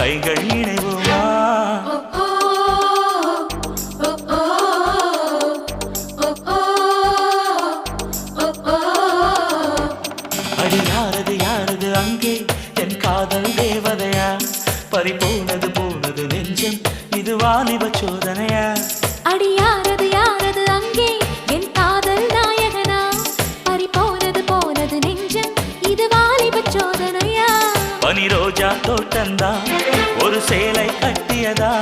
கைகள் இணைவோமா அடி யாரது யாரது அங்கே என் காதல் தேவதையா பறிபோனது போனது நெஞ்சம் இது வாலிப சோதனையா அடி யாரது யாரது அங்கே என் காதல் நாயகனா பறிபோனது போனது நெஞ்சம் இது வாலிப சோதனையா பனி ரோஜா தோட்டந்தா ஒரு சேலை கட்டியதா